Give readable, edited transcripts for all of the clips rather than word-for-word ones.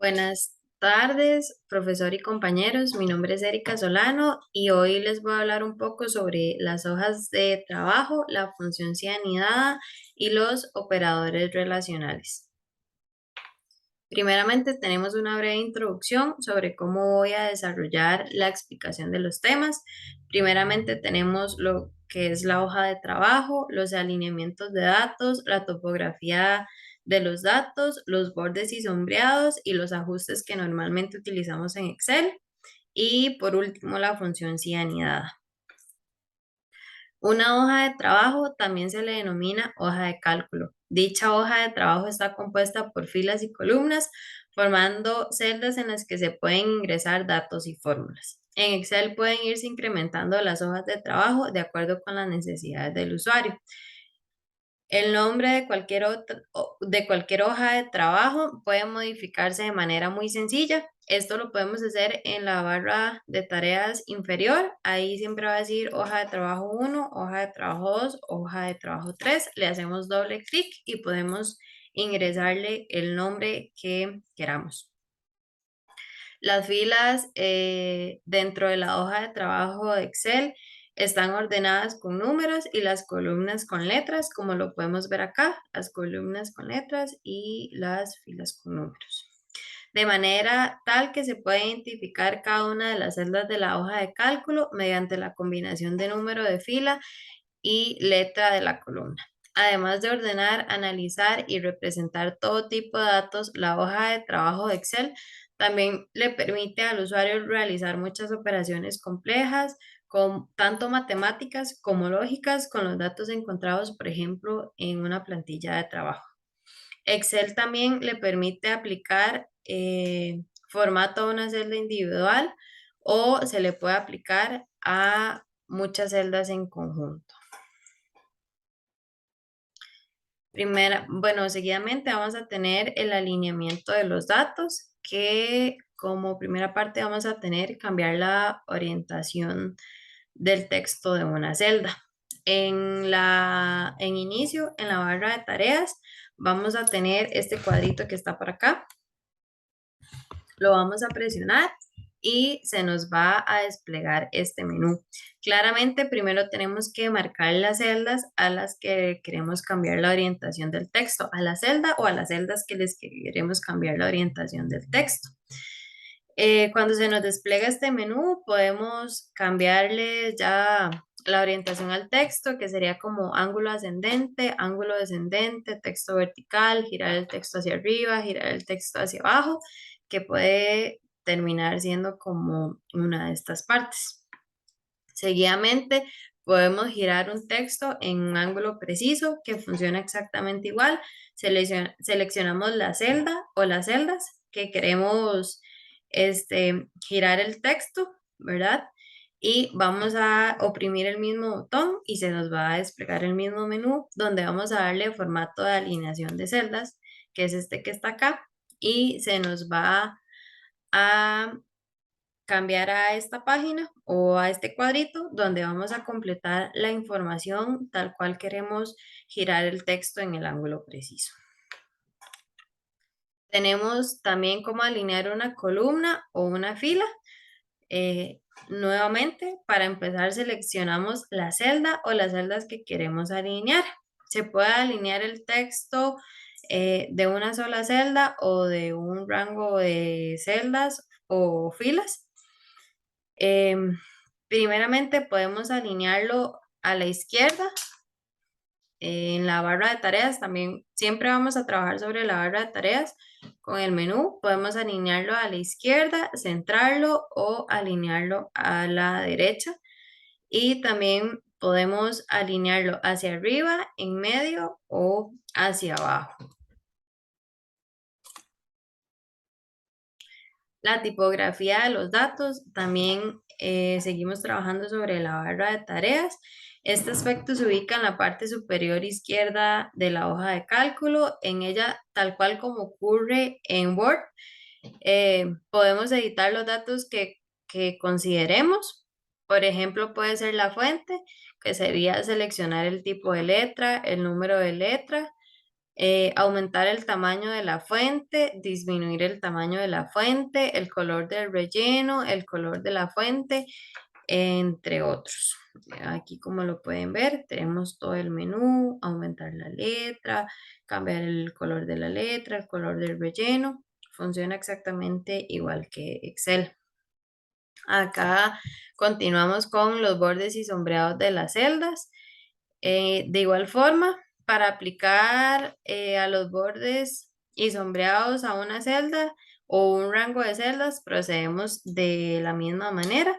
Buenas tardes, profesor y compañeros. Mi nombre es Erika Solano y hoy les voy a hablar un poco sobre las hojas de trabajo, la función cianidada y los operadores relacionales. Primeramente, tenemos una breve introducción sobre cómo voy a desarrollar la explicación de los temas. Primeramente, tenemos lo que es la hoja de trabajo, los alineamientos de datos, la topografía de los datos, los bordes y sombreados y los ajustes que normalmente utilizamos en Excel. Y por último, la función cianidada. Una hoja de trabajo también se le denomina hoja de cálculo. Dicha hoja de trabajo está compuesta por filas y columnas, formando celdas en las que se pueden ingresar datos y fórmulas. En Excel pueden irse incrementando las hojas de trabajo de acuerdo con las necesidades del usuario. El nombre de cualquier hoja de trabajo puede modificarse de manera muy sencilla. Esto lo podemos hacer en la barra de tareas inferior. Ahí siempre va a decir hoja de trabajo 1, hoja de trabajo 2, hoja de trabajo 3. Le hacemos doble clic y podemos ingresarle el nombre que queramos. Las filas dentro de la hoja de trabajo de Excel están ordenadas con números y las columnas con letras, como lo podemos ver acá, las columnas con letras y las filas con números. De manera tal que se puede identificar cada una de las celdas de la hoja de cálculo mediante la combinación de número de fila y letra de la columna. Además de ordenar, analizar y representar todo tipo de datos, la hoja de trabajo de Excel también le permite al usuario realizar muchas operaciones complejas, tanto matemáticas como lógicas, con los datos encontrados, por ejemplo, en una plantilla de trabajo. Excel también le permite aplicar formato a una celda individual o se le puede aplicar a muchas celdas en conjunto. Seguidamente vamos a tener el alineamiento de los datos, que como primera parte vamos a tener cambiar la orientación del texto de una celda. En inicio, en la barra de tareas, vamos a tener este cuadrito que está por acá. Lo vamos a presionar y se nos va a desplegar este menú. Claramente, primero tenemos que marcar las celdas a las que queremos cambiar la orientación del texto, a la celda o a las celdas que les queremos cambiar la orientación del texto. Cuando se nos despliega este menú, podemos cambiarle ya la orientación al texto, que sería como ángulo ascendente, ángulo descendente, texto vertical, girar el texto hacia arriba, girar el texto hacia abajo, que puede terminar siendo como una de estas partes. Seguidamente, podemos girar un texto en un ángulo preciso que funciona exactamente igual. Seleccionamos la celda o las celdas que queremos girar el texto, ¿verdad? Y vamos a oprimir el mismo botón y se nos va a desplegar el mismo menú donde vamos a darle formato de alineación de celdas, que es este que está acá, y se nos va a cambiar a esta página o a este cuadrito donde vamos a completar la información tal cual queremos girar el texto en el ángulo preciso. Tenemos también cómo alinear una columna o una fila. Nuevamente, para empezar, seleccionamos la celda o las celdas que queremos alinear. Se puede alinear el texto de una sola celda o de un rango de celdas o filas. Primeramente, podemos alinearlo a la izquierda. En la barra de tareas también siempre vamos a trabajar sobre la barra de tareas con el menú. Podemos alinearlo a la izquierda, centrarlo o alinearlo a la derecha. Y también podemos alinearlo hacia arriba, en medio o hacia abajo. La tipografía de los datos, también seguimos trabajando sobre la barra de tareas. Este aspecto se ubica en la parte superior izquierda de la hoja de cálculo. En ella, tal cual como ocurre en Word, podemos editar los datos que consideremos. Por ejemplo, puede ser la fuente, que sería seleccionar el tipo de letra, el número de letra, aumentar el tamaño de la fuente, disminuir el tamaño de la fuente, el color del relleno, el color de la fuente, entre otros. Aquí como lo pueden ver, tenemos todo el menú, aumentar la letra, cambiar el color de la letra, el color del relleno. Funciona exactamente igual que Excel. Acá continuamos con los bordes y sombreados de las celdas. De igual forma, para aplicar a los bordes y sombreados a una celda o un rango de celdas, procedemos de la misma manera,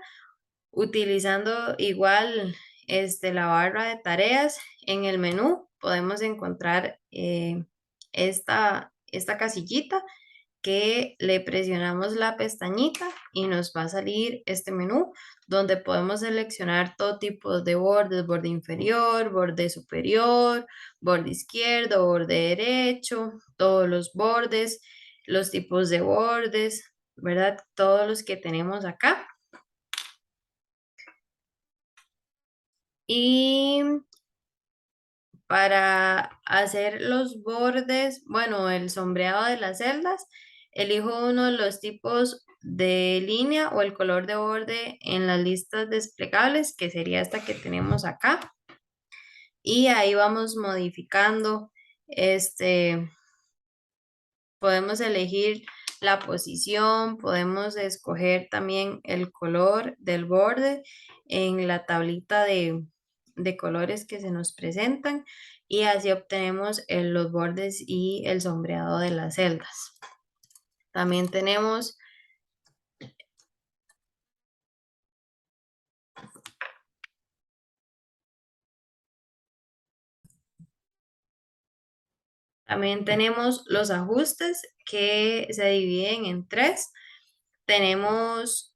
utilizando igual la barra de tareas. En el menú podemos encontrar esta casillita que le presionamos la pestañita y nos va a salir este menú donde podemos seleccionar todo tipo de bordes, borde inferior, borde superior, borde izquierdo, borde derecho, todos los bordes, los tipos de bordes, ¿verdad? Todos los que tenemos acá. Y para hacer los bordes, bueno, el sombreado de las celdas, elijo uno de los tipos de línea o el color de borde en las listas desplegables, que sería esta que tenemos acá. Y ahí vamos modificando, podemos elegir la posición, podemos escoger también el color del borde en la tablita de colores que se nos presentan y así obtenemos los bordes y el sombreado de las celdas. También tenemos los ajustes que se dividen en tres. Tenemos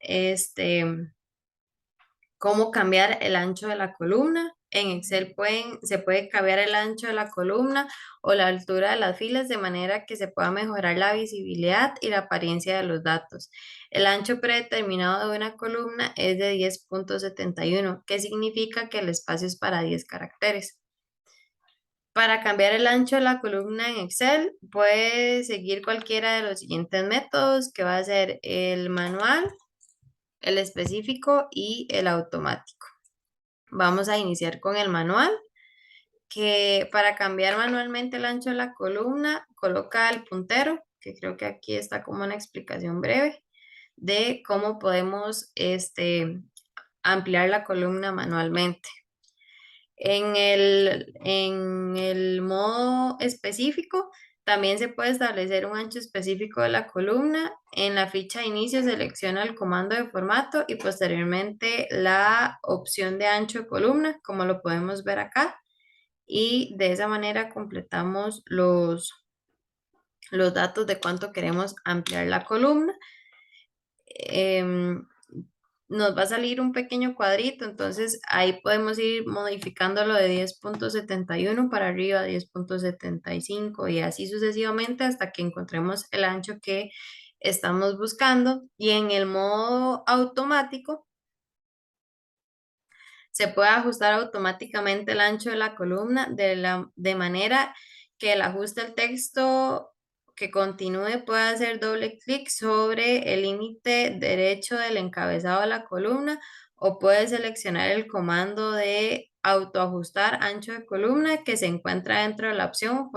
cómo cambiar el ancho de la columna. En Excel se puede cambiar el ancho de la columna o la altura de las filas de manera que se pueda mejorar la visibilidad y la apariencia de los datos. El ancho predeterminado de una columna es de 10.71, que significa que el espacio es para 10 caracteres. Para cambiar el ancho de la columna en Excel, puede seguir cualquiera de los siguientes métodos, que va a ser el manual, el específico y el automático. Vamos a iniciar con el manual, que para cambiar manualmente el ancho de la columna, coloca el puntero, que creo que aquí está como una explicación breve de cómo podemos ampliar la columna manualmente. En el modo específico, también se puede establecer un ancho específico de la columna. En la ficha de inicio selecciona el comando de formato y posteriormente la opción de ancho de columna, como lo podemos ver acá. Y de esa manera completamos los datos de cuánto queremos ampliar la columna. Em, Nos va a salir un pequeño cuadrito, entonces ahí podemos ir modificándolo de 10.71 para arriba, 10.75 y así sucesivamente hasta que encontremos el ancho que estamos buscando. Y en el modo automático se puede ajustar automáticamente el ancho de la columna de manera que el ajuste del texto que continúe pueda hacer doble clic sobre el límite derecho del encabezado de la columna o puede seleccionar el comando de autoajustar ancho de columna que se encuentra dentro de la opción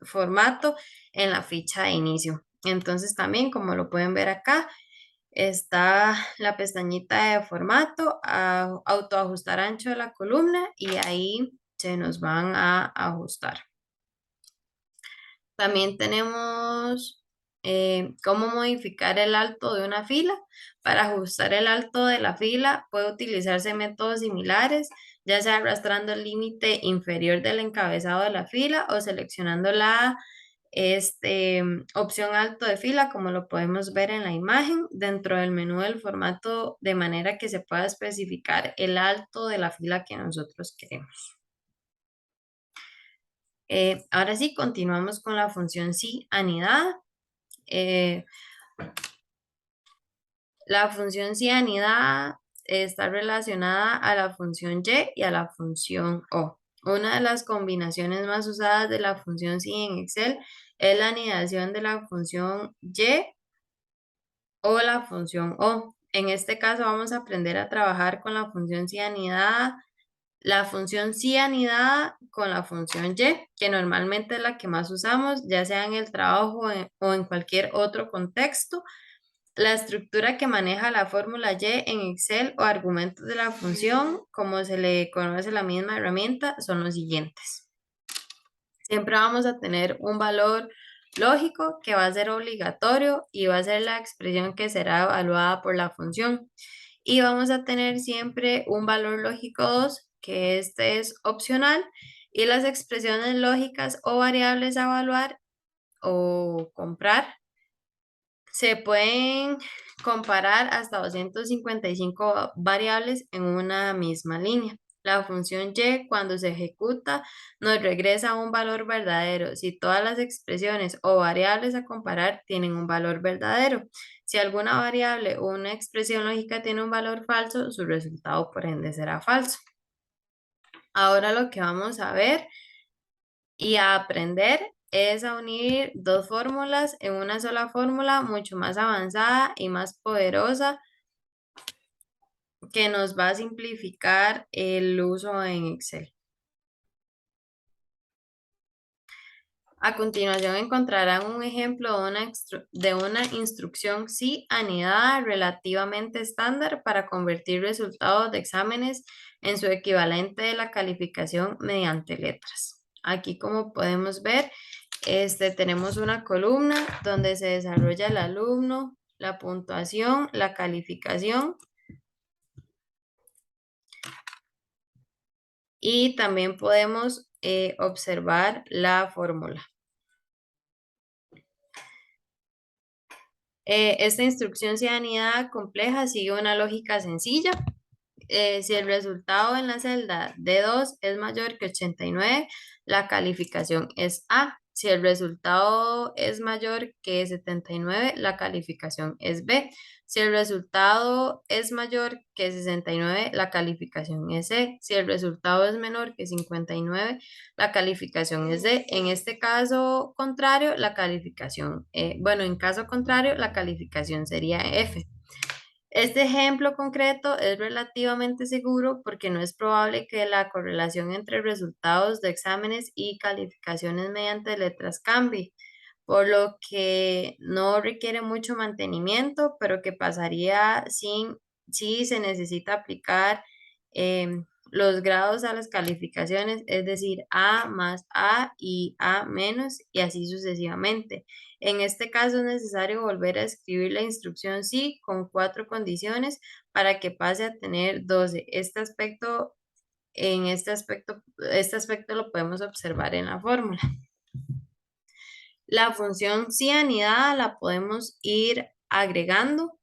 formato en la ficha de inicio. Entonces también, como lo pueden ver acá, está la pestañita de formato, autoajustar ancho de la columna y ahí se nos van a ajustar. También tenemos cómo modificar el alto de una fila. Para ajustar el alto de la fila puede utilizarse métodos similares, ya sea arrastrando el límite inferior del encabezado de la fila o seleccionando la opción alto de fila, como lo podemos ver en la imagen, dentro del menú del formato, de manera que se pueda especificar el alto de la fila que nosotros queremos. Ahora sí, continuamos con la función sí anidada. Eh, la función sí anidada está relacionada a la función y a la función o. Una de las combinaciones más usadas de la función si en Excel es la anidación de la función y o la función o. En este caso vamos a aprender a trabajar con la función si anidada, la función si anidada con la función y, que normalmente es la que más usamos, ya sea en el trabajo o en cualquier otro contexto. La estructura que maneja la fórmula y en Excel o argumentos de la función, como se le conoce la misma herramienta, son los siguientes. Siempre vamos a tener un valor lógico que va a ser obligatorio y va a ser la expresión que será evaluada por la función. Y vamos a tener siempre un valor lógico 2, que este es opcional, y las expresiones lógicas o variables a evaluar o comprar se pueden comparar hasta 255 variables en una misma línea. La función y, cuando se ejecuta, nos regresa un valor verdadero si todas las expresiones o variables a comparar tienen un valor verdadero. Si alguna variable o una expresión lógica tiene un valor falso, su resultado por ende será falso. Ahora lo que vamos a ver y a aprender es a unir dos fórmulas en una sola fórmula mucho más avanzada y más poderosa, que nos va a simplificar el uso en Excel. A continuación encontrarán un ejemplo de una instrucción sí anidada relativamente estándar para convertir resultados de exámenes en su equivalente de la calificación mediante letras. Aquí, como podemos ver, tenemos una columna donde se desarrolla el alumno, la puntuación, la calificación, y también podemos observar la fórmula. Esta instrucción si anidada compleja sigue una lógica sencilla. Si el resultado en la celda D2 es mayor que 89, la calificación es A. Si el resultado es mayor que 79, la calificación es B. Si el resultado es mayor que 69, la calificación es C. Si el resultado es menor que 59, la calificación es D. En este caso contrario, en caso contrario, la calificación sería F. Este ejemplo concreto es relativamente seguro porque no es probable que la correlación entre resultados de exámenes y calificaciones mediante letras cambie, por lo que no requiere mucho mantenimiento, pero que pasaría si se necesita aplicar los grados a las calificaciones, es decir, A más A y A menos, y así sucesivamente. En este caso es necesario volver a escribir la instrucción sí con 4 condiciones para que pase a tener 12. Este aspecto lo podemos observar en la fórmula. La función sí anidada la podemos ir agregando.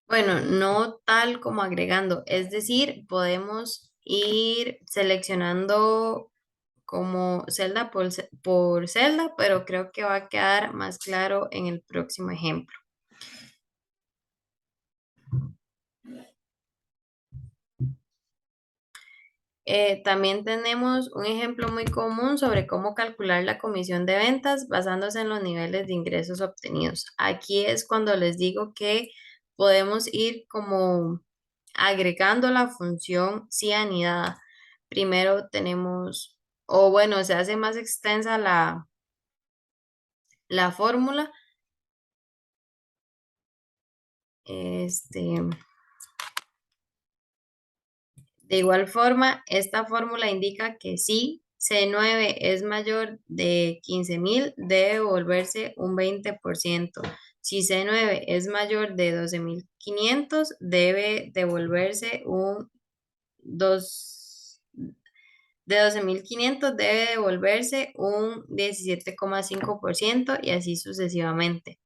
Bueno, no tal como agregando, es decir, podemos ir seleccionando como celda por celda, pero creo que va a quedar más claro en el próximo ejemplo. También tenemos un ejemplo muy común sobre cómo calcular la comisión de ventas basándose en los niveles de ingresos obtenidos. Aquí es cuando les digo que podemos ir como agregando la función si anidada. Primero tenemos, o bueno, se hace más extensa la fórmula. Este, De igual forma, esta fórmula indica que si C9 es mayor de 15.000, debe devolverse un 20%. Si C9 es mayor de 12.500, debe devolverse un 2, de 12.500 debe devolverse un 17,5% y así sucesivamente.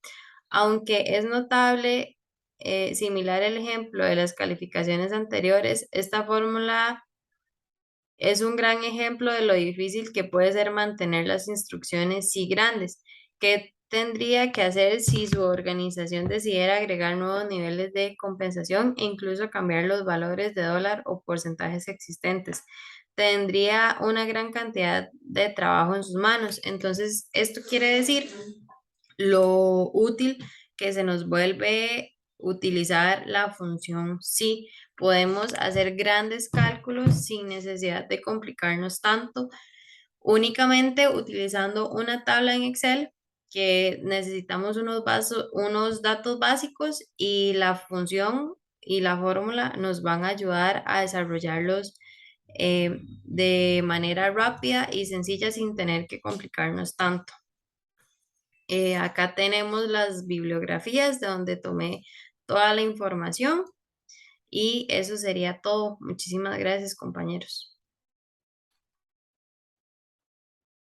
Aunque es notable, similar el ejemplo de las calificaciones anteriores, esta fórmula es un gran ejemplo de lo difícil que puede ser mantener las instrucciones sí grandes, que tendría que hacer si su organización decidiera agregar nuevos niveles de compensación e incluso cambiar los valores de dólar o porcentajes existentes? Tendría una gran cantidad de trabajo en sus manos. Entonces, esto quiere decir lo útil que se nos vuelve utilizar la función sí. Podemos hacer grandes cálculos sin necesidad de complicarnos tanto, únicamente utilizando una tabla en Excel que necesitamos unos datos básicos y la función y la fórmula nos van a ayudar a desarrollarlos de manera rápida y sencilla sin tener que complicarnos tanto. Acá tenemos las bibliografías de donde tomé toda la información y eso sería todo. Muchísimas gracias, compañeros.